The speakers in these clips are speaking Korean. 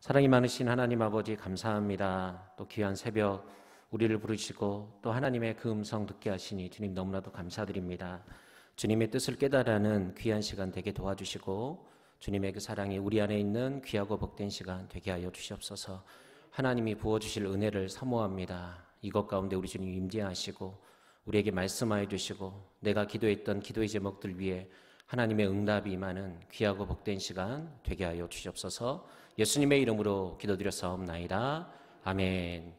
사랑이 많으신 하나님 아버지 감사합니다. 또 귀한 새벽 우리를 부르시고 또 하나님의 그 음성 듣게 하시니 주님 너무나도 감사드립니다. 주님의 뜻을 깨달아는 귀한 시간 되게 도와주시고 주님의 그 사랑이 우리 안에 있는 귀하고 복된 시간 되게 하여 주시옵소서. 하나님이 부어주실 은혜를 사모합니다. 이것 가운데 우리 주님 임재하시고 우리에게 말씀하여 주시고 내가 기도했던 기도의 제목들 위에 하나님의 응답이 임하는 귀하고 복된 시간 되게 하여 주시옵소서. 예수님의 이름으로 기도드렸사옵나이다. 아멘.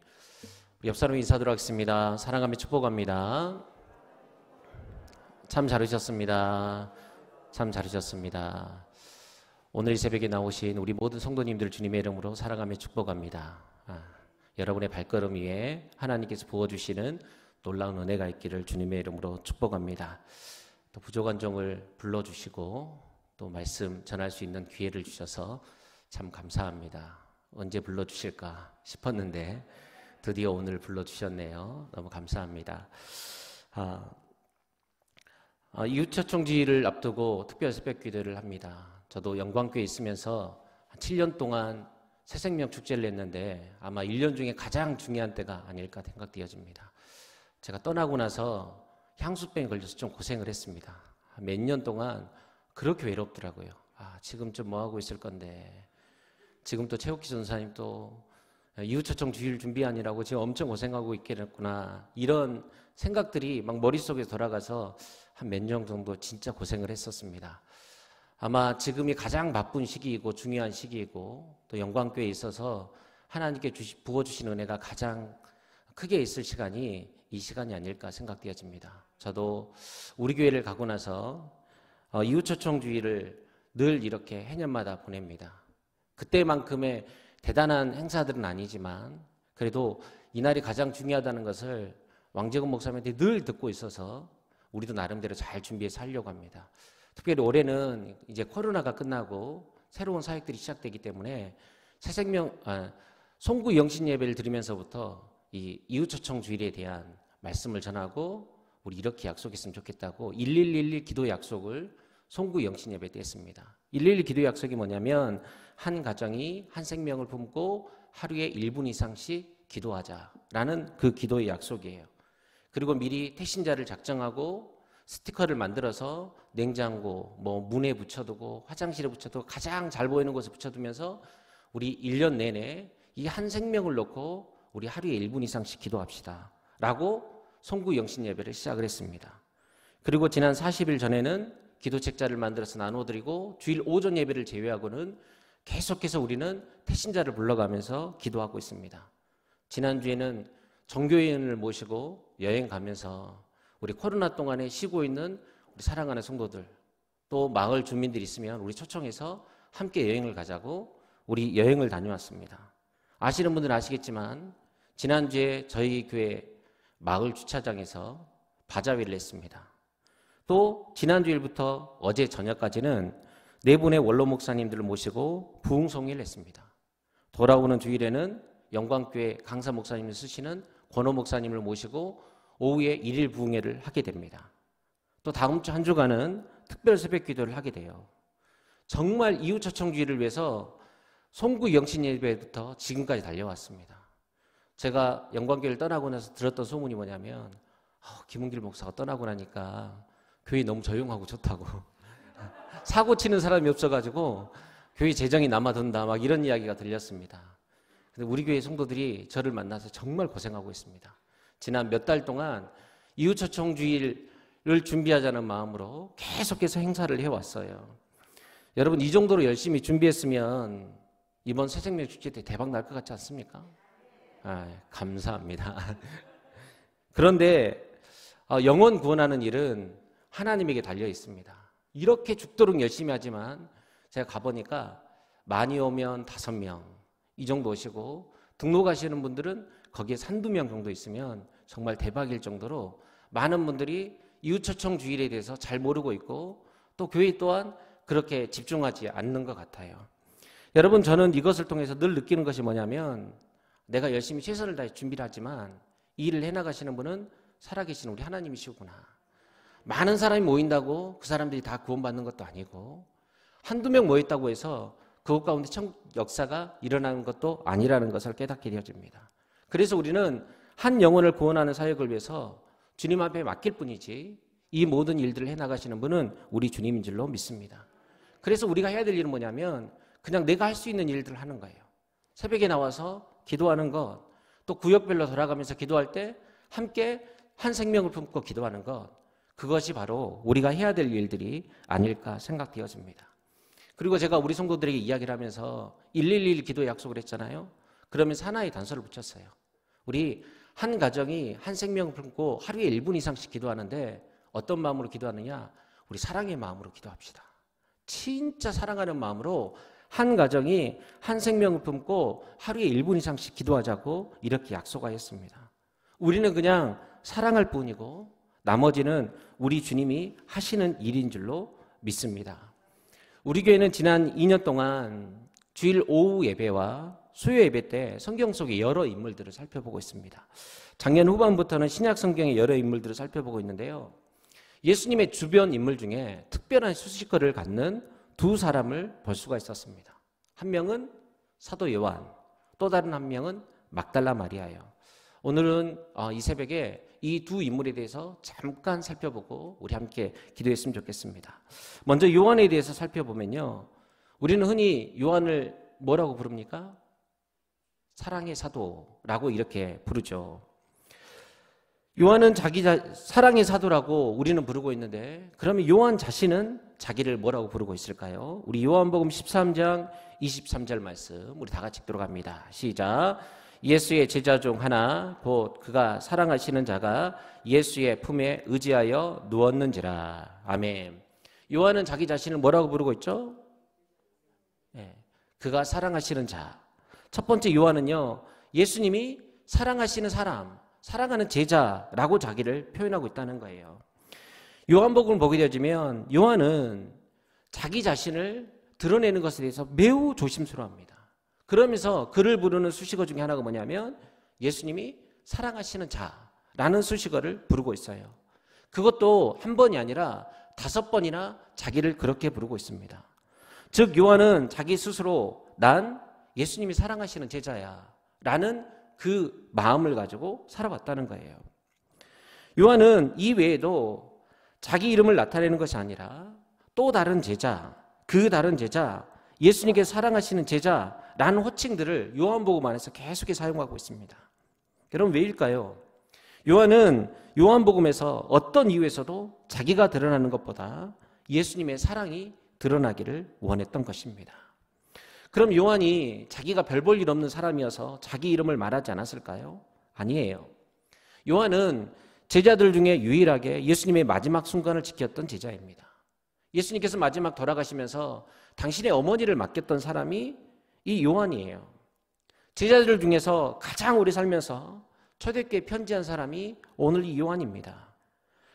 우리 옆 사람 인사드리도록 하겠습니다. 사랑하며 축복합니다. 참 잘하셨습니다. 참 잘하셨습니다. 오늘 이 새벽에 나오신 우리 모든 성도님들 주님의 이름으로 사랑하며 축복합니다. 여러분의 발걸음 위에 하나님께서 부어주시는 놀라운 은혜가 있기를 주님의 이름으로 축복합니다. 또 부족한 종을 불러주시고 또 말씀 전할 수 있는 기회를 주셔서 참 감사합니다. 언제 불러주실까 싶었는데 드디어 오늘 불러주셨네요. 너무 감사합니다. 이웃초청주의를 앞두고 특별 새벽 기도를 합니다. 저도 영광교회에 있으면서 7년 동안 새생명 축제를 했는데 아마 1년 중에 가장 중요한 때가 아닐까 생각되어집니다. 제가 떠나고 나서 향수병에 걸려서 좀 고생을 했습니다. 몇 년 동안 그렇게 외롭더라고요. 지금쯤 뭐 하고 있을 건데 지금 또 최욱기 전사님 또 이웃초청 주의를 준비하느라고 지금 엄청 고생하고 있겠구나 이런 생각들이 막 머릿속에 돌아가서 한 몇 년 정도 진짜 고생을 했었습니다. 아마 지금이 가장 바쁜 시기이고 중요한 시기이고 또 영광교회에 있어서 하나님께 부어주신 은혜가 가장 크게 있을 시간이 이 시간이 아닐까 생각되어집니다. 저도 우리 교회를 가고 나서 이웃초청 주의를 늘 이렇게 해년마다 보냅니다. 그때만큼의 대단한 행사들은 아니지만 그래도 이날이 가장 중요하다는 것을 왕재근 목사님한테 늘 듣고 있어서 우리도 나름대로 잘 준비해서 하려고 합니다. 특별히 올해는 이제 코로나가 끝나고 새로운 사역들이 시작되기 때문에 송구 영신 예배를 드리면서부터 이 이웃초청 주일에 대한 말씀을 전하고 우리 이렇게 약속했으면 좋겠다고 1111 기도 약속을 송구 영신 예배 때 했습니다. 111 기도 약속이 뭐냐면 한 가정이 한 생명을 품고 하루에 1분 이상씩 기도하자라는 그 기도의 약속이에요. 그리고 미리 태신자를 작정하고 스티커를 만들어서 냉장고, 문에 붙여두고 화장실에 붙여두고 가장 잘 보이는 곳에 붙여두면서 우리 1년 내내 이 한 생명을 놓고 우리 하루에 1분 이상씩 기도합시다 라고 송구 영신 예배를 시작을 했습니다. 그리고 지난 40일 전에는 기도 책자를 만들어서 나눠드리고 주일 오전 예배를 제외하고는 계속해서 우리는 태신자를 불러가면서 기도하고 있습니다. 지난주에는 정교회원을 모시고 여행 가면서 우리 코로나 동안에 쉬고 있는 우리 사랑하는 성도들 또 마을 주민들이 있으면 우리 초청해서 함께 여행을 가자고 우리 여행을 다녀왔습니다. 아시는 분들은 아시겠지만 지난주에 저희 교회 마을 주차장에서 바자회를 했습니다. 또 지난주일부터 어제 저녁까지는 네 분의 원로 목사님들을 모시고 부흥송일을 했습니다. 돌아오는 주일에는 영광교회 강사 목사님을 쓰시는 권호 목사님을 모시고 오후에 일일 부흥회를 하게 됩니다. 또 다음 주 한 주간은 특별 새벽 기도를 하게 돼요. 정말 이웃초청주의를 위해서 송구 영신 예배부터 지금까지 달려왔습니다. 제가 영광교회를 떠나고 나서 들었던 소문이 뭐냐면 김은길 목사가 떠나고 나니까 교회 너무 조용하고 좋다고 사고 치는 사람이 없어가지고 교회 재정이 남아돈다 막 이런 이야기가 들렸습니다. 근데 우리 교회 성도들이 저를 만나서 정말 고생하고 있습니다. 지난 몇 달 동안 이웃초청주의를 준비하자는 마음으로 계속해서 행사를 해왔어요. 여러분 이 정도로 열심히 준비했으면 이번 새생명 축제 때 대박 날 것 같지 않습니까? 감사합니다. 그런데 영혼 구원하는 일은 하나님에게 달려 있습니다. 이렇게 죽도록 열심히 하지만 제가 가보니까 많이 오면 5명 이 정도 오시고 등록하시는 분들은 거기에 한두 명 정도 있으면 정말 대박일 정도로 많은 분들이 이웃초청 주일에 대해서 잘 모르고 있고 또 교회 또한 그렇게 집중하지 않는 것 같아요. 여러분 저는 이것을 통해서 늘 느끼는 것이 뭐냐면 내가 열심히 최선을 다해 준비를 하지만 이 일을 해나가시는 분은 살아계신 우리 하나님이시구나. 많은 사람이 모인다고 그 사람들이 다 구원받는 것도 아니고 한두 명 모였다고 해서 그것 가운데 천국 역사가 일어나는 것도 아니라는 것을 깨닫게 되어집니다. 그래서 우리는 한 영혼을 구원하는 사역을 위해서 주님 앞에 맡길 뿐이지 이 모든 일들을 해나가시는 분은 우리 주님인 줄로 믿습니다. 그래서 우리가 해야 될 일은 뭐냐면 그냥 내가 할 수 있는 일들을 하는 거예요. 새벽에 나와서 기도하는 것, 또 구역별로 돌아가면서 기도할 때 함께 한 생명을 품고 기도하는 것, 그것이 바로 우리가 해야 될 일들이 아닐까 생각되어집니다. 그리고 제가 우리 성도들에게 이야기를 하면서 111 기도 약속을 했잖아요. 그러면서 하나의 단서를 붙였어요. 우리 한 가정이 한 생명을 품고 하루에 1분 이상씩 기도하는데 어떤 마음으로 기도하느냐? 우리 사랑의 마음으로 기도합시다. 진짜 사랑하는 마음으로 한 가정이 한 생명을 품고 하루에 1분 이상씩 기도하자고 이렇게 약속하였습니다. 우리는 그냥 사랑할 뿐이고 나머지는 우리 주님이 하시는 일인 줄로 믿습니다. 우리 교회는 지난 2년 동안 주일 오후 예배와 수요 예배 때 성경 속의 여러 인물들을 살펴보고 있습니다. 작년 후반부터는 신약 성경의 여러 인물들을 살펴보고 있는데요. 예수님의 주변 인물 중에 특별한 수식어를 갖는 두 사람을 볼 수가 있었습니다. 한 명은 사도 요한, 또 다른 한 명은 막달라 마리아예요. 오늘은 이 새벽에 이 두 인물에 대해서 잠깐 살펴보고 우리 함께 기도했으면 좋겠습니다. 먼저 요한에 대해서 살펴보면요. 우리는 흔히 요한을 뭐라고 부릅니까? 사랑의 사도라고 이렇게 부르죠. 요한은 사랑의 사도라고 우리는 부르고 있는데 그러면 요한 자신은 자기를 뭐라고 부르고 있을까요? 우리 요한복음 13장 23절 말씀 우리 다 같이 들어갑니다. 시작. 예수의 제자 중 하나 곧 그가 사랑하시는 자가 예수의 품에 의지하여 누웠는지라. 아멘. 요한은 자기 자신을 뭐라고 부르고 있죠? 네, 그가 사랑하시는 자. 첫 번째 요한은요. 예수님이 사랑하시는 사람, 사랑하는 제자라고 자기를 표현하고 있다는 거예요. 요한복음을 보게 되어지면 요한은 자기 자신을 드러내는 것에 대해서 매우 조심스러워합니다. 그러면서 그를 부르는 수식어 중에 하나가 뭐냐면 예수님이 사랑하시는 자라는 수식어를 부르고 있어요. 그것도 한 번이 아니라 5번이나 자기를 그렇게 부르고 있습니다. 즉 요한은 자기 스스로 난 예수님이 사랑하시는 제자야 라는 그 마음을 가지고 살아왔다는 거예요. 요한은 이 외에도 자기 이름을 나타내는 것이 아니라 또 다른 제자, 그 다른 제자, 예수님께 사랑하시는 제자라는 호칭들을 요한복음 안에서 계속 사용하고 있습니다. 여러분 왜일까요? 요한은 요한복음에서 어떤 이유에서도 자기가 드러나는 것보다 예수님의 사랑이 드러나기를 원했던 것입니다. 그럼 요한이 자기가 별 볼 일 없는 사람이어서 자기 이름을 말하지 않았을까요? 아니에요. 요한은 제자들 중에 유일하게 예수님의 마지막 순간을 지켰던 제자입니다. 예수님께서 마지막 돌아가시면서 당신의 어머니를 맡겼던 사람이 이 요한이에요. 제자들 중에서 가장 오래 살면서 초대교회에 편지한 사람이 오늘 이 요한입니다.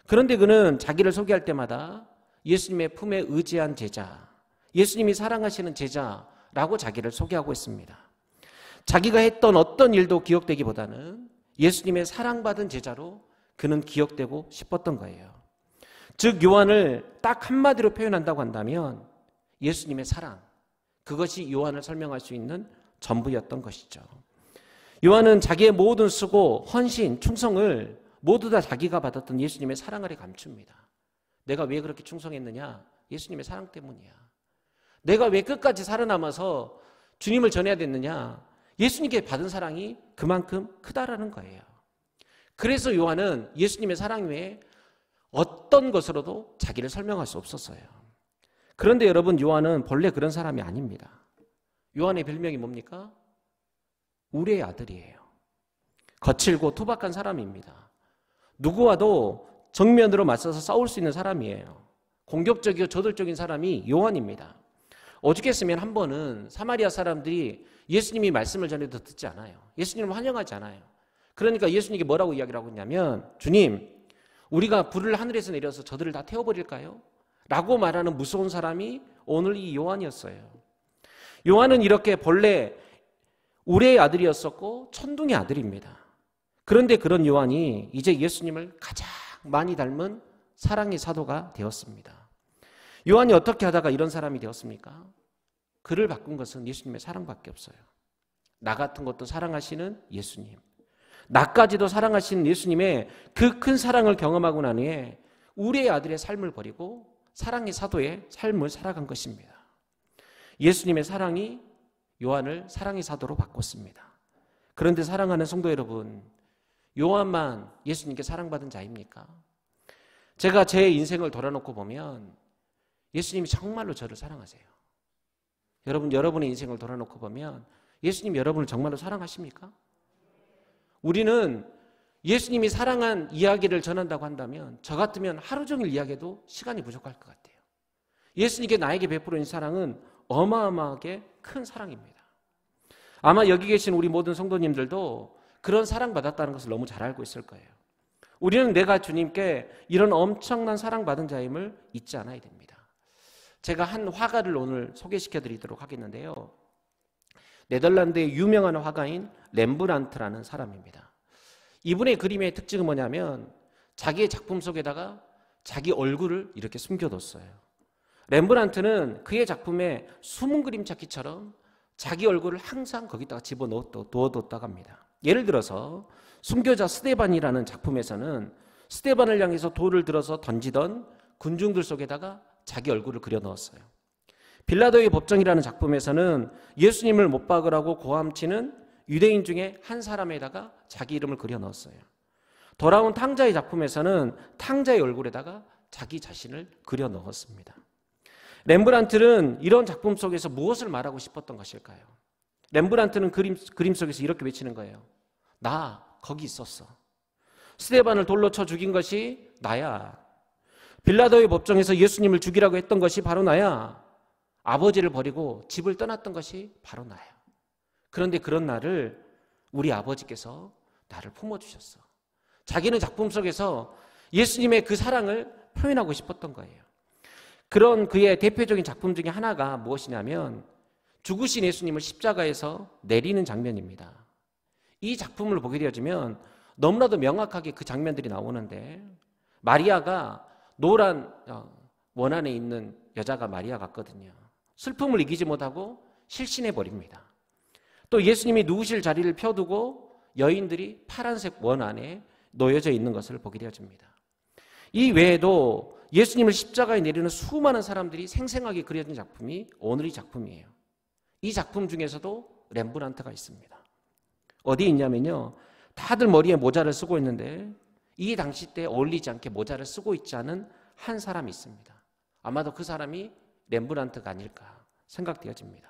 그런데 그는 자기를 소개할 때마다 예수님의 품에 의지한 제자, 예수님이 사랑하시는 제자라고 자기를 소개하고 있습니다. 자기가 했던 어떤 일도 기억되기보다는 예수님의 사랑받은 제자로 그는 기억되고 싶었던 거예요. 즉 요한을 딱 한마디로 표현한다고 한다면 예수님의 사랑, 그것이 요한을 설명할 수 있는 전부였던 것이죠. 요한은 자기의 모든 수고, 헌신, 충성을 모두 다 자기가 받았던 예수님의 사랑 아래 감춥니다. 내가 왜 그렇게 충성했느냐? 예수님의 사랑 때문이야. 내가 왜 끝까지 살아남아서 주님을 전해야 됐느냐? 예수님께 받은 사랑이 그만큼 크다라는 거예요. 그래서 요한은 예수님의 사랑 외에 어떤 것으로도 자기를 설명할 수 없었어요. 그런데 여러분 요한은 본래 그런 사람이 아닙니다. 요한의 별명이 뭡니까? 우리의 아들이에요. 거칠고 투박한 사람입니다. 누구와도 정면으로 맞서서 싸울 수 있는 사람이에요. 공격적이고 저돌적인 사람이 요한입니다. 오죽했으면 한 번은 사마리아 사람들이 예수님이 말씀을 전해도 듣지 않아요. 예수님을 환영하지 않아요. 그러니까 예수님께 뭐라고 이야기를 하고 있냐면 주님, 우리가 불을 하늘에서 내려서 저들을 다 태워버릴까요? 라고 말하는 무서운 사람이 오늘 이 요한이었어요. 요한은 이렇게 본래 우레의 아들이었었고 천둥의 아들입니다. 그런데 그런 요한이 이제 예수님을 가장 많이 닮은 사랑의 사도가 되었습니다. 요한이 어떻게 하다가 이런 사람이 되었습니까? 그를 바꾼 것은 예수님의 사랑밖에 없어요. 나 같은 것도 사랑하시는 예수님, 나까지도 사랑하시는 예수님의 그 큰 사랑을 경험하고 난 후에 우리의 아들의 삶을 버리고 사랑의 사도의 삶을 살아간 것입니다. 예수님의 사랑이 요한을 사랑의 사도로 바꿨습니다. 그런데 사랑하는 성도 여러분, 요한만 예수님께 사랑받은 자입니까? 제가 제 인생을 돌아놓고 보면 예수님이 정말로 저를 사랑하세요. 여러분의 인생을 돌아놓고 보면 예수님 여러분을 정말로 사랑하십니까? 우리는 예수님이 사랑한 이야기를 전한다고 한다면 저 같으면 하루 종일 이야기해도 시간이 부족할 것 같아요. 예수님께 나에게 베풀어진 사랑은 어마어마하게 큰 사랑입니다. 아마 여기 계신 우리 모든 성도님들도 그런 사랑받았다는 것을 너무 잘 알고 있을 거예요. 우리는 내가 주님께 이런 엄청난 사랑받은 자임을 잊지 않아야 됩니다. 제가 한 화가를 오늘 소개시켜 드리도록 하겠는데요. 네덜란드의 유명한 화가인 렘브란트라는 사람입니다. 이분의 그림의 특징은 뭐냐면 자기의 작품 속에다가 자기 얼굴을 이렇게 숨겨뒀어요. 렘브란트는 그의 작품에 숨은 그림 찾기처럼 자기 얼굴을 항상 거기다가 집어넣어뒀다고 합니다. 예를 들어서 순교자 스데반이라는 작품에서는 스데반을 향해서 돌을 들어서 던지던 군중들 속에다가 자기 얼굴을 그려 넣었어요. 빌라도의 법정이라는 작품에서는 예수님을 못 박으라고 고함치는 유대인 중에 한 사람에다가 자기 이름을 그려 넣었어요. 돌아온 탕자의 작품에서는 탕자의 얼굴에다가 자기 자신을 그려 넣었습니다. 렘브란트는 이런 작품 속에서 무엇을 말하고 싶었던 것일까요? 렘브란트는 그림 속에서 이렇게 외치는 거예요. 나 거기 있었어. 스데반을 돌로 쳐 죽인 것이 나야. 빌라도의 법정에서 예수님을 죽이라고 했던 것이 바로 나야. 아버지를 버리고 집을 떠났던 것이 바로 나야. 그런데 그런 나를 우리 아버지께서 나를 품어주셨어. 자기는 작품 속에서 예수님의 그 사랑을 표현하고 싶었던 거예요. 그런 그의 대표적인 작품 중에 하나가 무엇이냐면 죽으신 예수님을 십자가에서 내리는 장면입니다. 이 작품을 보게 되어지면 너무나도 명확하게 그 장면들이 나오는데 마리아가 노란 원안에 있는 여자가 마리아 같거든요. 슬픔을 이기지 못하고 실신해버립니다. 또 예수님이 누우실 자리를 펴두고 여인들이 파란색 원안에 놓여져 있는 것을 보게 되어집니다. 이 외에도 예수님을 십자가에 내리는 수많은 사람들이 생생하게 그려진 작품이 오늘의 작품이에요. 이 작품 중에서도 렘브란트가 있습니다. 어디에 있냐면요, 다들 머리에 모자를 쓰고 있는데 이 당시 때 어울리지 않게 모자를 쓰고 있지 않은 한 사람이 있습니다. 아마도 그 사람이 렘브란트가 아닐까 생각되어집니다.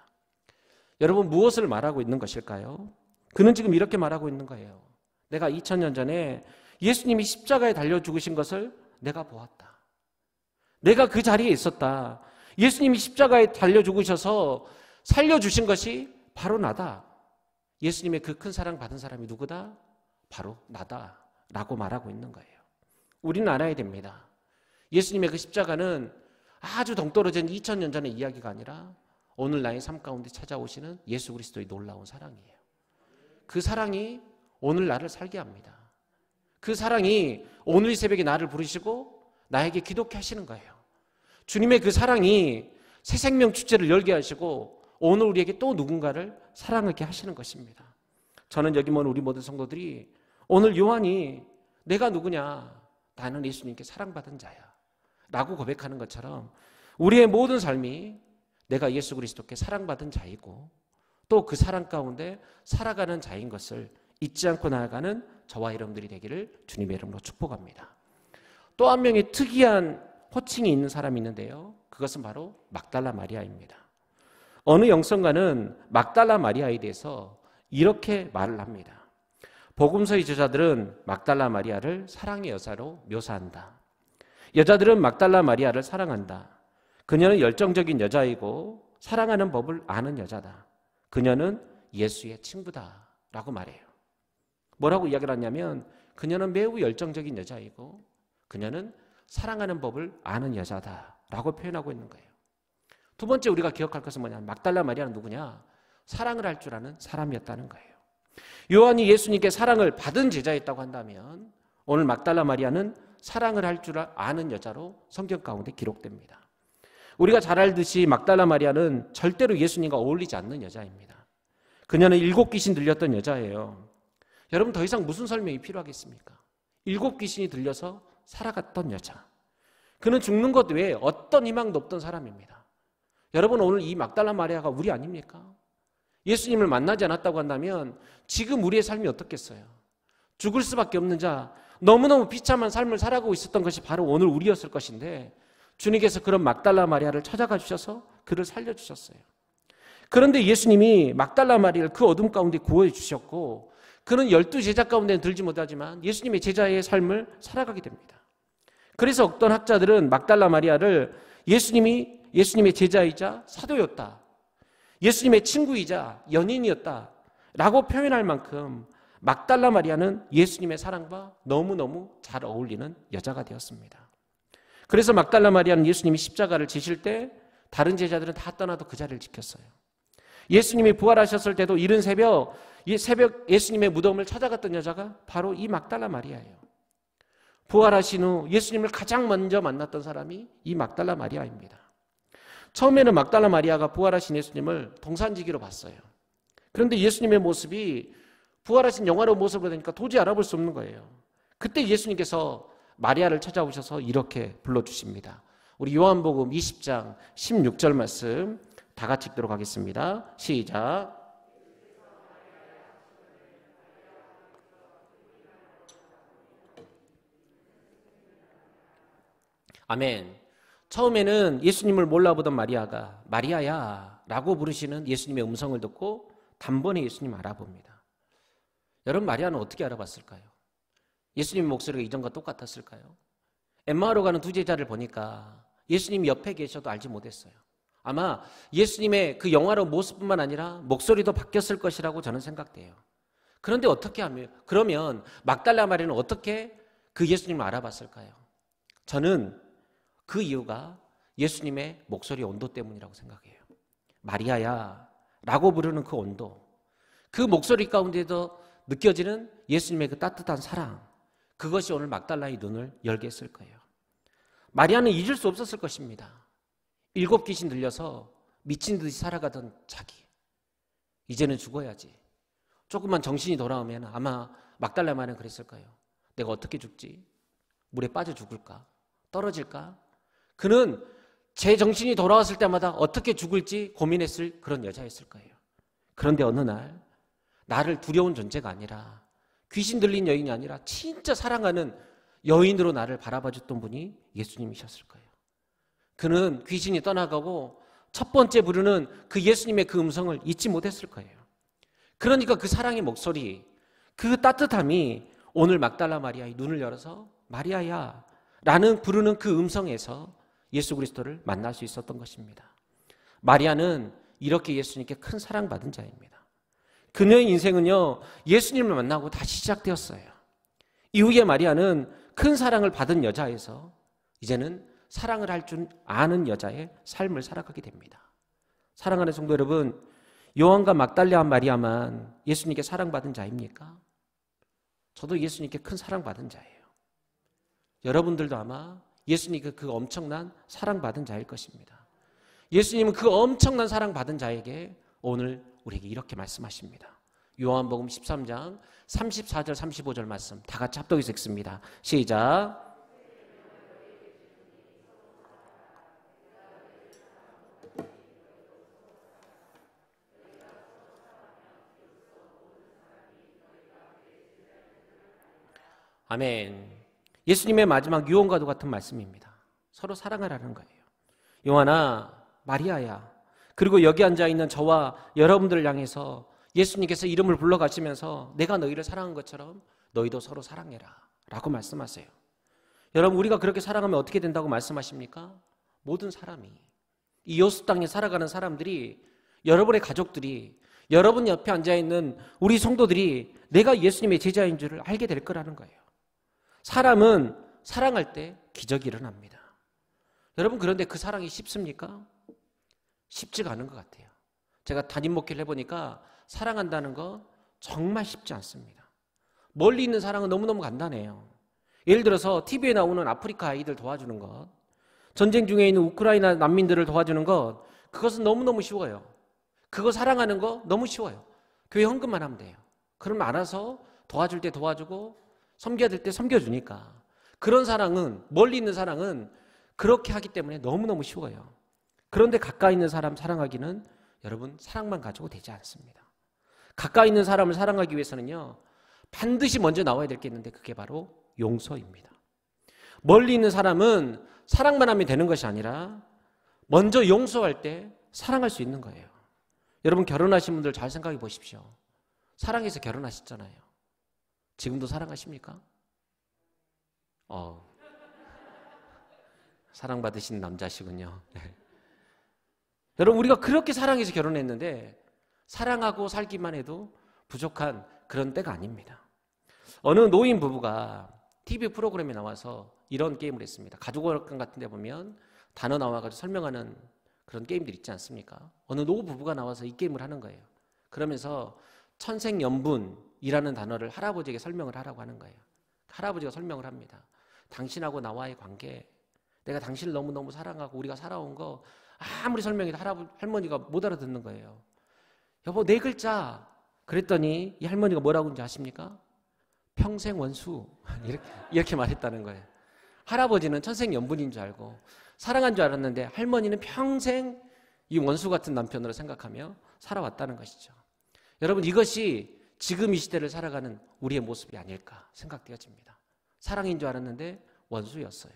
여러분, 무엇을 말하고 있는 것일까요? 그는 지금 이렇게 말하고 있는 거예요. 내가 2000년 전에 예수님이 십자가에 달려 죽으신 것을 내가 보았다. 내가 그 자리에 있었다. 예수님이 십자가에 달려 죽으셔서 살려주신 것이 바로 나다. 예수님의 그 큰 사랑 받은 사람이 누구다? 바로 나다 라고 말하고 있는 거예요. 우리는 알아야 됩니다. 예수님의 그 십자가는 아주 동떨어진 2000년 전의 이야기가 아니라 오늘 나의 삶 가운데 찾아오시는 예수 그리스도의 놀라운 사랑이에요. 그 사랑이 오늘 나를 살게 합니다. 그 사랑이 오늘 이 새벽에 나를 부르시고 나에게 기독케 하시는 거예요. 주님의 그 사랑이 새 생명 주체를 열게 하시고 오늘 우리에게 또 누군가를 사랑하게 하시는 것입니다. 저는 여기 모인 우리 모든 성도들이 오늘 요한이 내가 누구냐? 나는 예수님께 사랑받은 자야 라고 고백하는 것처럼 우리의 모든 삶이 내가 예수 그리스도께 사랑받은 자이고 또 그 사랑 가운데 살아가는 자인 것을 잊지 않고 나아가는 저와 여러분들이 되기를 주님의 이름으로 축복합니다. 또 한 명의 특이한 호칭이 있는 사람이 있는데요. 그것은 바로 막달라 마리아입니다. 어느 영성가는 막달라 마리아에 대해서 이렇게 말을 합니다. 복음서의 저자들은 막달라 마리아를 사랑의 여자로 묘사한다. 여자들은 막달라 마리아를 사랑한다. 그녀는 열정적인 여자이고 사랑하는 법을 아는 여자다. 그녀는 예수의 친구다 라고 말해요. 뭐라고 이야기를 하냐면 그녀는 매우 열정적인 여자이고 그녀는 사랑하는 법을 아는 여자다 라고 표현하고 있는 거예요. 두 번째 우리가 기억할 것은 뭐냐면 막달라 마리아는 누구냐? 사랑을 할 줄 아는 사람이었다는 거예요. 요한이 예수님께 사랑을 받은 제자였다고 한다면 오늘 막달라 마리아는 사랑을 할 줄 아는 여자로 성경 가운데 기록됩니다. 우리가 잘 알듯이 막달라 마리아는 절대로 예수님과 어울리지 않는 여자입니다. 그녀는 7 귀신 들렸던 여자예요. 여러분, 더 이상 무슨 설명이 필요하겠습니까? 7 귀신이 들려서 살아갔던 여자. 그는 죽는 것 외에 어떤 희망도 없던 사람입니다. 여러분, 오늘 이 막달라 마리아가 우리 아닙니까? 예수님을 만나지 않았다고 한다면 지금 우리의 삶이 어떻겠어요? 죽을 수밖에 없는 자, 너무너무 비참한 삶을 살아가고 있었던 것이 바로 오늘 우리였을 것인데 주님께서 그런 막달라 마리아를 찾아가 주셔서 그를 살려주셨어요. 그런데 예수님이 막달라 마리아를 그 어둠 가운데 구해주셨고 그는 12제자 가운데는 들지 못하지만 예수님의 제자의 삶을 살아가게 됩니다. 그래서 어떤 학자들은 막달라 마리아를 예수님의 제자이자 사도였다, 예수님의 친구이자 연인이었다 라고 표현할 만큼 막달라 마리아는 예수님의 사랑과 너무너무 잘 어울리는 여자가 되었습니다. 그래서 막달라 마리아는 예수님이 십자가를 지실 때 다른 제자들은 다 떠나도 그 자리를 지켰어요. 예수님이 부활하셨을 때도 이른 새벽 예수님의 무덤을 찾아갔던 여자가 바로 이 막달라 마리아예요. 부활하신 후 예수님을 가장 먼저 만났던 사람이 이 막달라 마리아입니다. 처음에는 막달라 마리아가 부활하신 예수님을 동산지기로 봤어요. 그런데 예수님의 모습이 부활하신 영화로운 모습을 보니까 도저히 알아볼 수 없는 거예요. 그때 예수님께서 마리아를 찾아오셔서 이렇게 불러주십니다. 우리 요한복음 20장 16절 말씀 다 같이 읽도록 하겠습니다. 시작. 아멘. 처음에는 예수님을 몰라보던 마리아가 마리아야 라고 부르시는 예수님의 음성을 듣고 단번에 예수님 알아봅니다. 여러분, 마리아는 어떻게 알아봤을까요? 예수님의 목소리가 이전과 똑같았을까요? 엠마오로 가는 2 제자를 보니까 예수님이 옆에 계셔도 알지 못했어요. 아마 예수님의 그 영화로운 모습뿐만 아니라 목소리도 바뀌었을 것이라고 저는 생각돼요. 그런데 그러면 막달라 마리아는 어떻게 그 예수님을 알아봤을까요? 저는 그 이유가 예수님의 목소리의 온도 때문이라고 생각해요. 마리아야 라고 부르는 그 온도, 그 목소리 가운데도 느껴지는 예수님의 그 따뜻한 사랑, 그것이 오늘 막달라의 눈을 열게 했을 거예요. 마리아는 잊을 수 없었을 것입니다. 7 귀신 들려서 미친 듯이 살아가던 자기, 이제는 죽어야지. 조금만 정신이 돌아오면 아마 막달라 마리아는 그랬을 거예요. 내가 어떻게 죽지? 물에 빠져 죽을까? 떨어질까? 그는 제 정신이 돌아왔을 때마다 어떻게 죽을지 고민했을 그런 여자였을 거예요. 그런데 어느 날 나를 두려운 존재가 아니라, 귀신 들린 여인이 아니라 진짜 사랑하는 여인으로 나를 바라봐줬던 분이 예수님이셨을 거예요. 그는 귀신이 떠나가고 첫 번째 부르는 그 예수님의 그 음성을 잊지 못했을 거예요. 그러니까 그 사랑의 목소리, 그 따뜻함이 오늘 막달라 마리아의 눈을 열어서 마리아야 라는 부르는 그 음성에서 예수 그리스도를 만날 수 있었던 것입니다. 마리아는 이렇게 예수님께 큰 사랑받은 자입니다. 그녀의 인생은요, 예수님을 만나고 다시 시작되었어요. 이후에 마리아는 큰 사랑을 받은 여자에서 이제는 사랑을 할 줄 아는 여자의 삶을 살아가게 됩니다. 사랑하는 성도 여러분, 요한과 막달라 마리아만 예수님께 사랑받은 자입니까? 저도 예수님께 큰 사랑받은 자예요. 여러분들도 아마 예수님께 그 엄청난 사랑받은 자일 것입니다. 예수님은 그 엄청난 사랑받은 자에게 오늘 우리에게 이렇게 말씀하십니다. 요한복음 13장 34절 35절 말씀 다 같이 합독해서 읽습니다. 시작. 아멘. 예수님의 마지막 유언과도 같은 말씀입니다. 서로 사랑하라는 거예요. 요한아, 마리아야, 그리고 여기 앉아있는 저와 여러분들을 향해서 예수님께서 이름을 불러가시면서 내가 너희를 사랑한 것처럼 너희도 서로 사랑해라 라고 말씀하세요. 여러분, 우리가 그렇게 사랑하면 어떻게 된다고 말씀하십니까? 모든 사람이, 이 여수 땅에 살아가는 사람들이, 여러분의 가족들이, 여러분 옆에 앉아있는 우리 성도들이 내가 예수님의 제자인 줄을 알게 될 거라는 거예요. 사람은 사랑할 때 기적이 일어납니다. 여러분, 그런데 그 사랑이 쉽습니까? 쉽지가 않은 것 같아요. 제가 담임 목회를 해보니까 사랑한다는 거 정말 쉽지 않습니다. 멀리 있는 사랑은 너무너무 간단해요. 예를 들어서 TV에 나오는 아프리카 아이들 도와주는 것, 전쟁 중에 있는 우크라이나 난민들을 도와주는 것, 그것은 너무너무 쉬워요. 그거 사랑하는 거 너무 쉬워요. 교회 헌금만 하면 돼요. 그러면 알아서 도와줄 때 도와주고 섬겨야 될 때 섬겨주니까. 그런 사랑은, 멀리 있는 사랑은 그렇게 하기 때문에 너무너무 쉬워요. 그런데 가까이 있는 사람 사랑하기는 여러분 사랑만 가지고 되지 않습니다. 가까이 있는 사람을 사랑하기 위해서는요, 반드시 먼저 나와야 될 게 있는데 그게 바로 용서입니다. 멀리 있는 사람은 사랑만 하면 되는 것이 아니라 먼저 용서할 때 사랑할 수 있는 거예요. 여러분 결혼하신 분들 잘 생각해 보십시오. 사랑해서 결혼하셨잖아요. 지금도 사랑하십니까? 사랑받으신 남자시군요. 네. 여러분 우리가 그렇게 사랑해서 결혼했는데 사랑하고 살기만 해도 부족한 그런 때가 아닙니다. 어느 노인 부부가 TV 프로그램에 나와서 이런 게임을 했습니다. 가족오락관 같은 데 보면 단어 나와가지고 설명하는 그런 게임들 있지 않습니까? 어느 노부 부부가 나와서 이 게임을 하는 거예요. 그러면서 천생연분이라는 단어를 할아버지에게 설명을 하라고 하는 거예요. 할아버지가 설명을 합니다. 당신하고 나와의 관계, 내가 당신을 너무너무 사랑하고 우리가 살아온 거 아무리 설명해도 할머니가 못 알아듣는 거예요. 여보 4글자. 그랬더니 이 할머니가 뭐라고 하는지 아십니까? 평생 원수. 이렇게 말했다는 거예요. 할아버지는 천생연분인 줄 알고 사랑한 줄 알았는데 할머니는 평생 이 원수 같은 남편으로 생각하며 살아왔다는 것이죠. 여러분 이것이 지금 이 시대를 살아가는 우리의 모습이 아닐까 생각되어집니다. 사랑인 줄 알았는데 원수였어요.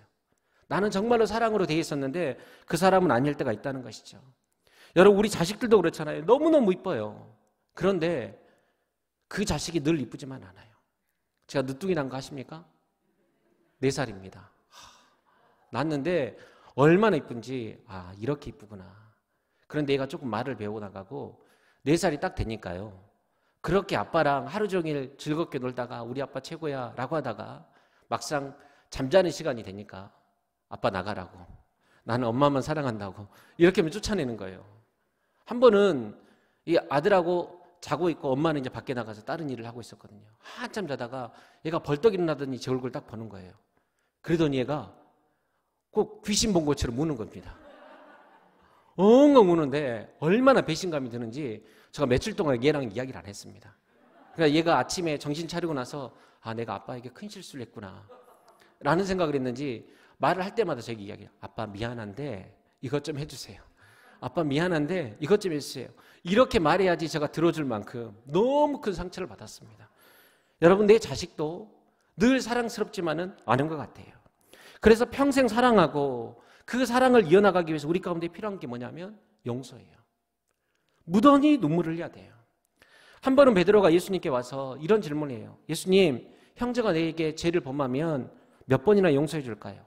나는 정말로 사랑으로 돼 있었는데 그 사람은 아닐 때가 있다는 것이죠. 여러분 우리 자식들도 그렇잖아요. 너무너무 이뻐요. 그런데 그 자식이 늘 이쁘지만 않아요. 제가 늦둥이 난 거 아십니까? 4살입니다. 낳았는데 얼마나 이쁜지 이렇게 이쁘구나. 그런데 얘가 조금 말을 배워 나가고 4살이 딱 되니까요. 그렇게 아빠랑 하루 종일 즐겁게 놀다가 우리 아빠 최고야 라고 하다가 막상 잠자는 시간이 되니까 아빠 나가라고, 나는 엄마만 사랑한다고 이렇게 하면 쫓아내는 거예요. 한 번은 이 아들하고 자고 있고 엄마는 이제 밖에 나가서 다른 일을 하고 있었거든요. 한참 자다가 얘가 벌떡 일어나더니 제 얼굴 딱 보는 거예요. 그러더니 얘가 꼭 귀신 본 것처럼 우는 겁니다. 엉엉 우는데 얼마나 배신감이 드는지 제가 며칠 동안 얘랑 이야기를 안 했습니다. 그러니까 얘가 아침에 정신 차리고 나서 내가 아빠에게 큰 실수를 했구나 라는 생각을 했는지 말을 할 때마다 저에게 이야기해요. 아빠 미안한데 이것 좀 해주세요. 아빠 미안한데 이것 좀 해주세요. 이렇게 말해야지 제가 들어줄 만큼 너무 큰 상처를 받았습니다. 여러분 내 자식도 늘 사랑스럽지만은 않은 것 같아요. 그래서 평생 사랑하고 그 사랑을 이어나가기 위해서 우리 가운데 필요한 게 뭐냐면 용서예요. 무던히 눈물을 흘려야 돼요. 한 번은 베드로가 예수님께 와서 이런 질문을 해요. 예수님, 형제가 내게 죄를 범하면 몇 번이나 용서해 줄까요?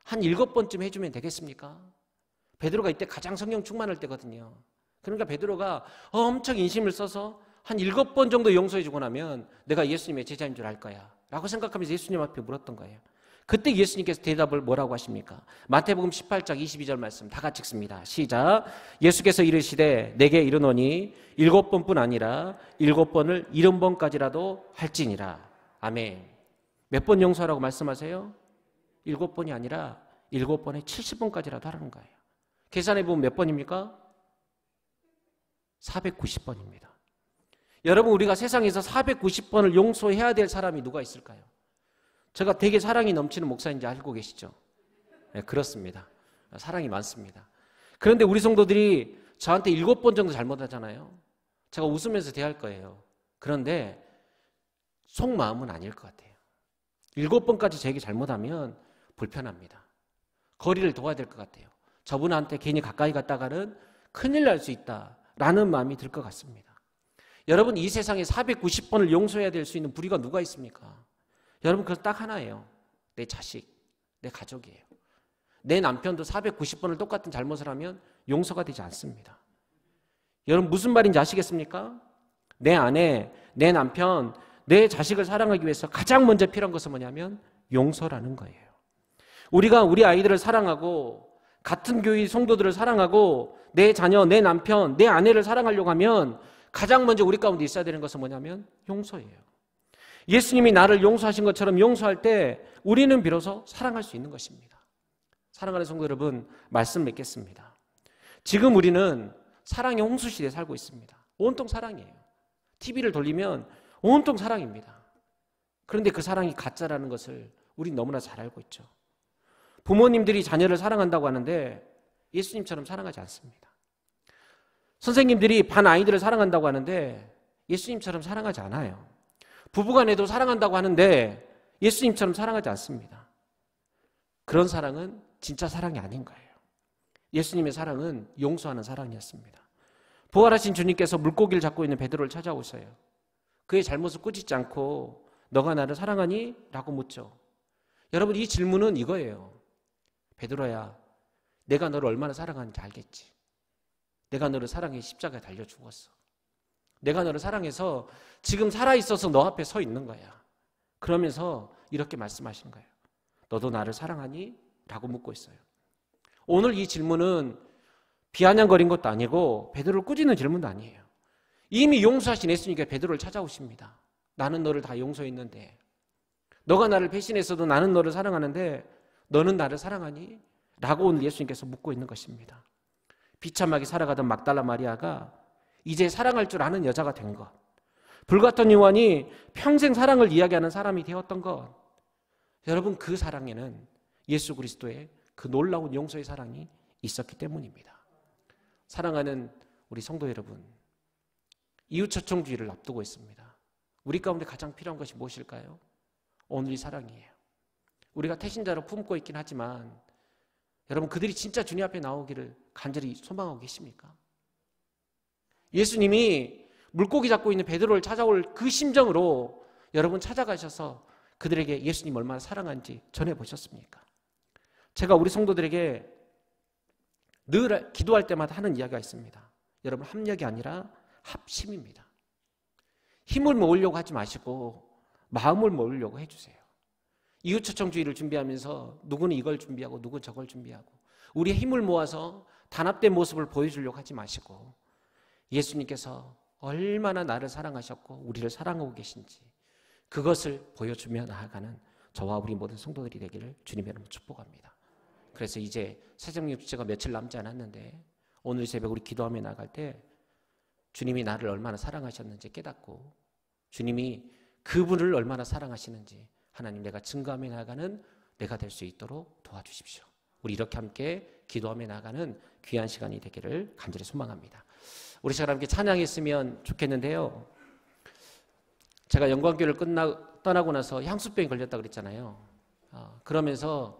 한 7번쯤 해주면 되겠습니까? 베드로가 이때 가장 성령 충만할 때거든요. 그러니까 베드로가 엄청 인심을 써서 한 7번 정도 용서해 주고 나면 내가 예수님의 제자인 줄 알 거야 라고 생각하면서 예수님 앞에 물었던 거예요. 그때 예수님께서 대답을 뭐라고 하십니까? 마태복음 18장 22절 말씀 다 같이 읽습니다. 시작. 예수께서 이르시되 내게 이르노니 7번뿐 아니라 7번을 70번까지라도 할지니라. 아멘. 몇 번 용서하라고 말씀하세요? 7번이 아니라 7번에 70번까지라도 하라는 거예요. 계산해 보면 몇 번입니까? 490번입니다. 여러분 우리가 세상에서 490번을 용서해야 될 사람이 누가 있을까요? 제가 되게 사랑이 넘치는 목사인지 알고 계시죠? 네, 그렇습니다. 사랑이 많습니다. 그런데 우리 성도들이 저한테 7번 정도 잘못하잖아요. 제가 웃으면서 대할 거예요. 그런데 속마음은 아닐 것 같아요. 7번까지 저에게 잘못하면 불편합니다. 거리를 둬야 될 것 같아요. 저분한테 괜히 가까이 갔다가는 큰일 날 수 있다라는 마음이 들 것 같습니다. 여러분 이 세상에 490번을 용서해야 될 수 있는 부류가 누가 있습니까? 여러분 그건 딱 하나예요. 내 자식, 내 가족이에요. 내 남편도 490번을 똑같은 잘못을 하면 용서가 되지 않습니다. 여러분 무슨 말인지 아시겠습니까? 내 아내, 내 남편, 내 자식을 사랑하기 위해서 가장 먼저 필요한 것은 뭐냐면 용서라는 거예요. 우리가 우리 아이들을 사랑하고 같은 교회 성도들을 사랑하고 내 자녀, 내 남편, 내 아내를 사랑하려고 하면 가장 먼저 우리 가운데 있어야 되는 것은 뭐냐면 용서예요. 예수님이 나를 용서하신 것처럼 용서할 때 우리는 비로소 사랑할 수 있는 것입니다. 사랑하는 성도 여러분, 말씀 맺겠습니다. 지금 우리는 사랑의 홍수 시대에 살고 있습니다. 온통 사랑이에요. TV를 돌리면 온통 사랑입니다. 그런데 그 사랑이 가짜라는 것을 우린 너무나 잘 알고 있죠. 부모님들이 자녀를 사랑한다고 하는데 예수님처럼 사랑하지 않습니다. 선생님들이 반 아이들을 사랑한다고 하는데 예수님처럼 사랑하지 않아요. 부부간에도 사랑한다고 하는데 예수님처럼 사랑하지 않습니다. 그런 사랑은 진짜 사랑이 아닌 거예요. 예수님의 사랑은 용서하는 사랑이었습니다. 부활하신 주님께서 물고기를 잡고 있는 베드로를 찾아오셔요. 그의 잘못을 꾸짖지 않고 너가 나를 사랑하니? 라고 묻죠. 여러분, 이 질문은 이거예요. 베드로야, 내가 너를 얼마나 사랑하는지 알겠지? 내가 너를 사랑해 십자가에 달려 죽었어. 내가 너를 사랑해서 지금 살아있어서 너 앞에 서 있는 거야. 그러면서 이렇게 말씀하신 거예요. 너도 나를 사랑하니? 라고 묻고 있어요. 오늘 이 질문은 비아냥거린 것도 아니고 베드로를 꾸짖는 질문도 아니에요. 이미 용서하신 예수님께 베드로를 찾아오십니다. 나는 너를 다 용서했는데, 너가 나를 배신했어도 나는 너를 사랑하는데 너는 나를 사랑하니? 라고 오늘 예수님께서 묻고 있는 것입니다. 비참하게 살아가던 막달라 마리아가 이제 사랑할 줄 아는 여자가 된 것, 불같은 요한이 평생 사랑을 이야기하는 사람이 되었던 것, 여러분, 그 사랑에는 예수 그리스도의 그 놀라운 용서의 사랑이 있었기 때문입니다. 사랑하는 우리 성도 여러분, 이웃초청주의를 앞두고 있습니다. 우리 가운데 가장 필요한 것이 무엇일까요? 오늘이 사랑이에요. 우리가 태신자로 품고 있긴 하지만 여러분, 그들이 진짜 주님 앞에 나오기를 간절히 소망하고 계십니까? 예수님이 물고기 잡고 있는 베드로를 찾아올 그 심정으로 여러분 찾아가셔서 그들에게 예수님 얼마나 사랑한지 전해보셨습니까? 제가 우리 성도들에게 늘 기도할 때마다 하는 이야기가 있습니다. 여러분, 합력이 아니라 합심입니다. 힘을 모으려고 하지 마시고 마음을 모으려고 해주세요. 이웃초청주의를 준비하면서 누구는 이걸 준비하고 누구는 저걸 준비하고 우리의 힘을 모아서 단합된 모습을 보여주려고 하지 마시고 예수님께서 얼마나 나를 사랑하셨고 우리를 사랑하고 계신지 그것을 보여주며 나아가는 저와 우리 모든 성도들이 되기를 주님의 이름으로 축복합니다. 그래서 이제 새정령 주체가 며칠 남지 않았는데 오늘 새벽 우리 기도하며 나갈 때 주님이 나를 얼마나 사랑하셨는지 깨닫고 주님이 그분을 얼마나 사랑하시는지 하나님 내가 증거하며 나가는 내가 될 수 있도록 도와주십시오. 우리 이렇게 함께 기도하며 나가는 귀한 시간이 되기를 간절히 소망합니다. 우리 시간 함께 찬양했으면 좋겠는데요. 제가 영광교회를 떠나고 나서 향수병이 걸렸다 그랬잖아요. 그러면서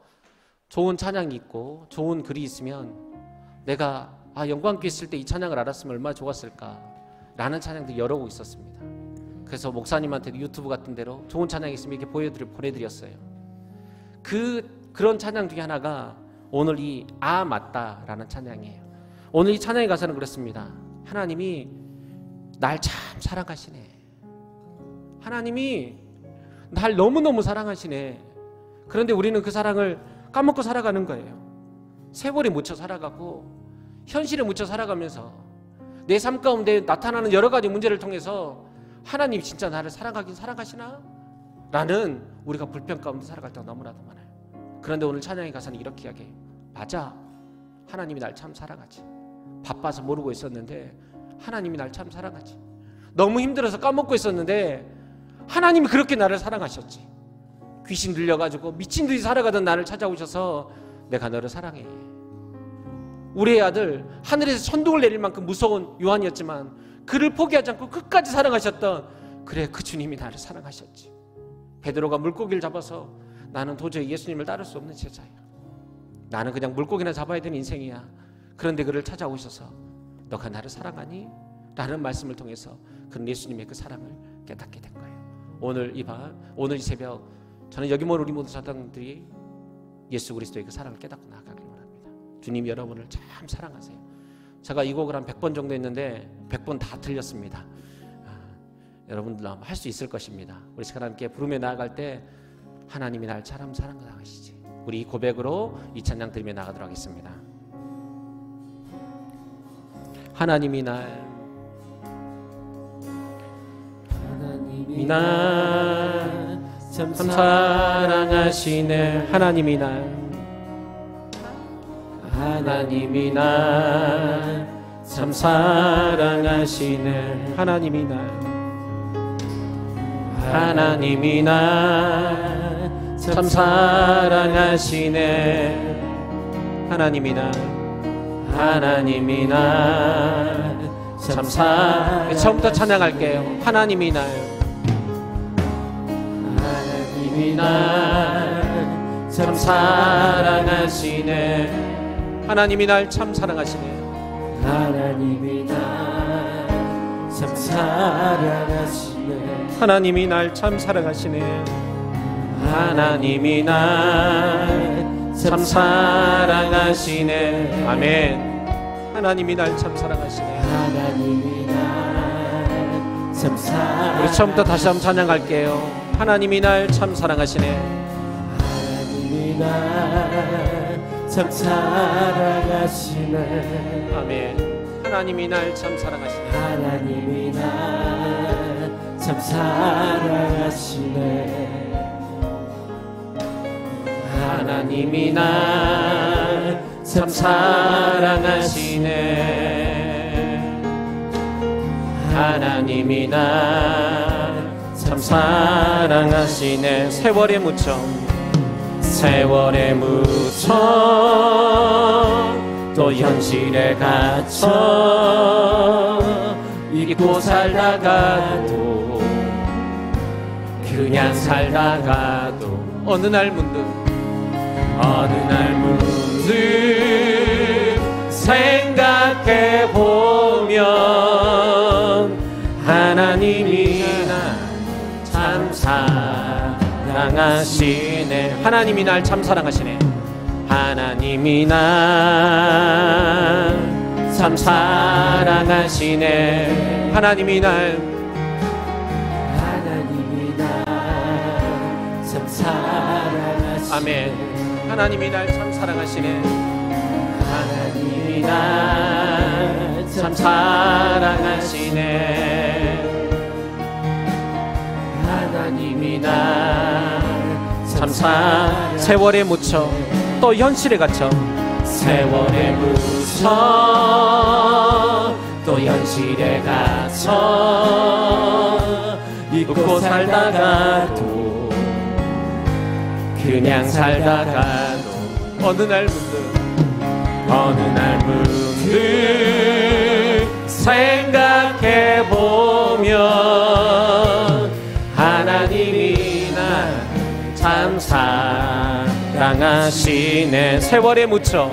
좋은 찬양이 있고 좋은 글이 있으면 내가 영광교회 있을 때 이 찬양을 알았으면 얼마나 좋았을까 라는 찬양도 여러 곡 있었습니다. 그래서 목사님한테도 유튜브 같은 데로 좋은 찬양이 있으면 이렇게 보내드렸어요. 그런 찬양 중에 하나가 오늘 이 맞다라는 찬양이에요. 오늘 이 찬양의 가사는 그렇습니다. 하나님이 날 참 사랑하시네. 하나님이 날 너무너무 사랑하시네. 그런데 우리는 그 사랑을 까먹고 살아가는 거예요. 세월에 묻혀 살아가고 현실에 묻혀 살아가면서 내 삶 가운데 나타나는 여러 가지 문제를 통해서 하나님 진짜 나를 사랑하긴 사랑하시나? 라는 우리가 불평 가운데 살아갈 때가 너무나도 많아요. 그런데 오늘 찬양의 가사는 이렇게 이야기해요. 맞아, 하나님이 날 참 사랑하지. 바빠서 모르고 있었는데 하나님이 날 참 사랑하지. 너무 힘들어서 까먹고 있었는데 하나님이 그렇게 나를 사랑하셨지. 귀신 들려가지고 미친 듯이 살아가던 나를 찾아오셔서 내가 너를 사랑해. 우리의 아들 하늘에서 천둥을 내릴 만큼 무서운 요한이었지만 그를 포기하지 않고 끝까지 사랑하셨던 그 주님이 나를 사랑하셨지. 베드로가 물고기를 잡아서 나는 도저히 예수님을 따를 수 없는 제자야. 나는 그냥 물고기나 잡아야 되는 인생이야. 그런데 그를 찾아오셔서 너가 나를 사랑하니? 라는 말씀을 통해서 그는 예수님의 그 사랑을 깨닫게 된 거예요. 오늘 이 새벽 저는 여기 모인 우리 모든 사람들이 예수 그리스도의 그 사랑을 깨닫고 나아가길 원합니다. 주님 여러분을 참 사랑하세요. 제가 이 곡을 한 100번 정도 했는데 100번 다 틀렸습니다. 여러분들 할 수 있을 것입니다. 우리 시간 함께 부르며 나아갈 때 하나님이 날 참 사랑하시지. 우리 이 고백으로 이 찬양 드리며 나가도록 하겠습니다. 하나님이 날 참 사랑하시네. 하나님이 날 하나님이 날 참 사랑하시네. 하나님이 날 참 사랑하시네. 하나님이 날 참 처음부터 찬양할게요. 하나님이 날 참 사랑하시네. 하나님이 날 참 사랑하시네. 하나님이 날 참 사랑하시네. 하나님이 날 참 사랑하시네. 하나님이 날 참 사랑하시네. 아멘. 하나님이 날 참 사랑하시네. 하나님이 날 참 사랑하시네. 우리 처음부터 다시 한번 찬양할게요. 하나님이 날 참 사랑하시네. 하나님이 날 참 사랑하시네. 아멘. 하나님이 날 참 사랑하시네. 하나님이 날 참 사랑하시네. 하나님이 날 참 사랑하시네. 하나님이 날 참 사랑하시네. 세월에 묻혀 또 현실에 갇혀 잊고 살다가도 그냥 살다가도 어느 날 문득 생각해보면 하나님이 날 참 사랑하시네. 하나님이 날 참 사랑하시네. 하나님이 날 참 사랑하시네. 하나님이 날 참 사랑하시네. 아멘. 하나님이 날 참 사랑하시네. 하나님이 날 참 사랑하시네. 하나님이 날 참 세월에 묻혀 또 현실에 갇혀 세월에 묻혀 또 현실에 갇혀 잊고 살다가도 그냥 살다가도 어느 날 문득 생각해보면 하나님이 날 참 사랑하시네. 세월에 묻혀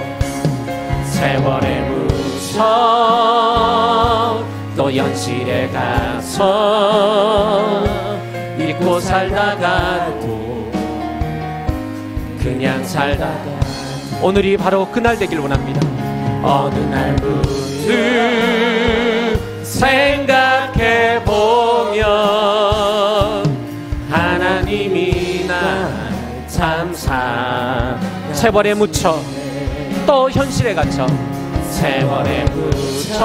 또 현실에 갇혀 잊고 살다가도 그냥 살다가 오늘이 바로 그날 되길 원합니다. 어느 날 문득 생각해보면 하나님이 날 참 세월에 묻혀 또 현실에 갇혀 세월에 묻혀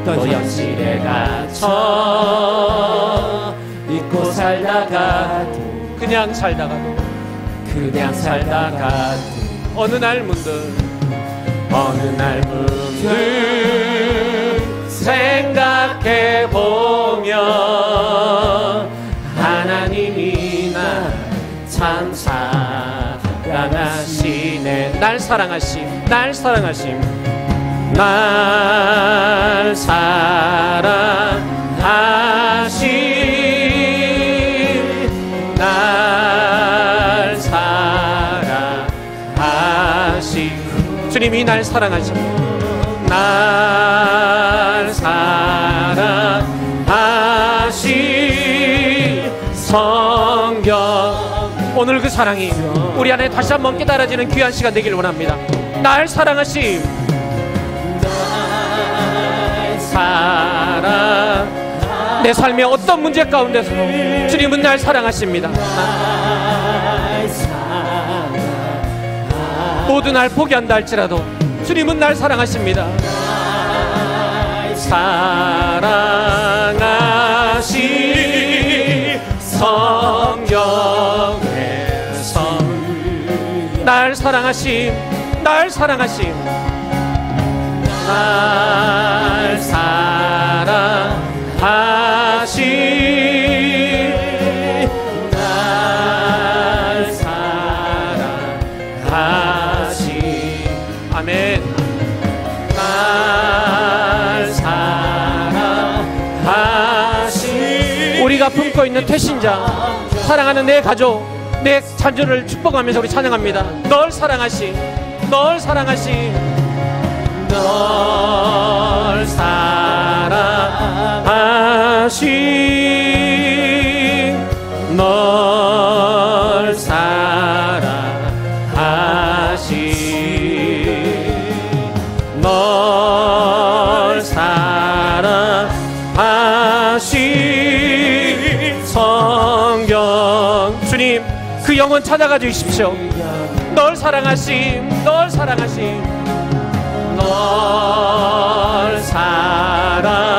또 현실에 갇혀 잊고 살다가도 그냥 살다가도 어느 날 문득 생각해보면 하나님이 날 참 사랑하시네. 날 사랑하심 날 사랑하심 주님이 날 사랑하심 날 사랑하시 성경 오늘 그 사랑이 우리 안에 다시 한번 깨달아지는 귀한 시간 되길 원합니다. 날 사랑하심 내 삶의 어떤 문제 가운데서도 주님은 날 사랑하십니다. 모두 날 포기한다 할지라도 주님은 날 사랑하십니다. 사랑하시 성경에서 날 사랑하심 날 사랑하심, 날 사랑하심, 날 사랑하심. 아멘. 날 사랑하심. 우리가 품고 있는 태신자, 사랑하는 내 가족, 내 자녀를 축복하면서 우리 찬양합니다. 널 사랑하심, 널 사랑하심, 널 사랑하심, 널 사랑하심, 널 사랑하심. 성경 주님 그 영혼 찾아가 주십시오. 널 사랑하심, 널 사랑하심, 널 사랑하심,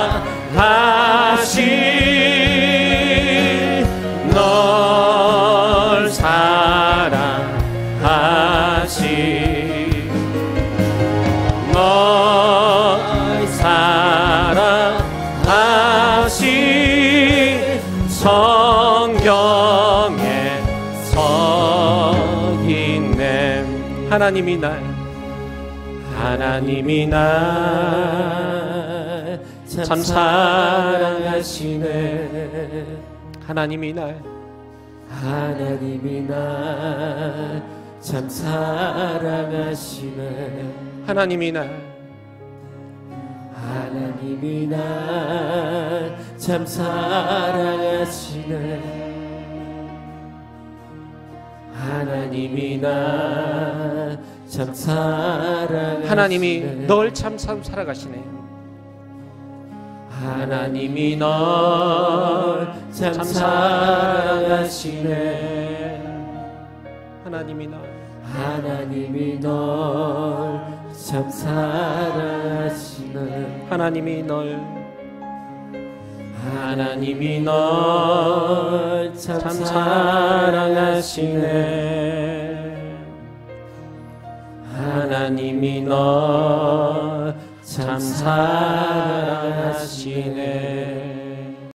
널 사랑하심, 널 사랑하심. 성경에 서있네. 하나님이 날 참 사랑하시네. 하나님이 날 참 사랑하시네. 하나님이 날 참 사랑하시네. 하나님이 날 참 사랑하시네. 하나님이 널 참 사랑하시네. 하나님이 널 참 사랑하시네. 하나님이 널 참 사랑하시네. 하나님이 널 참 사랑하시네. 하나님이 널 참 사랑하시네.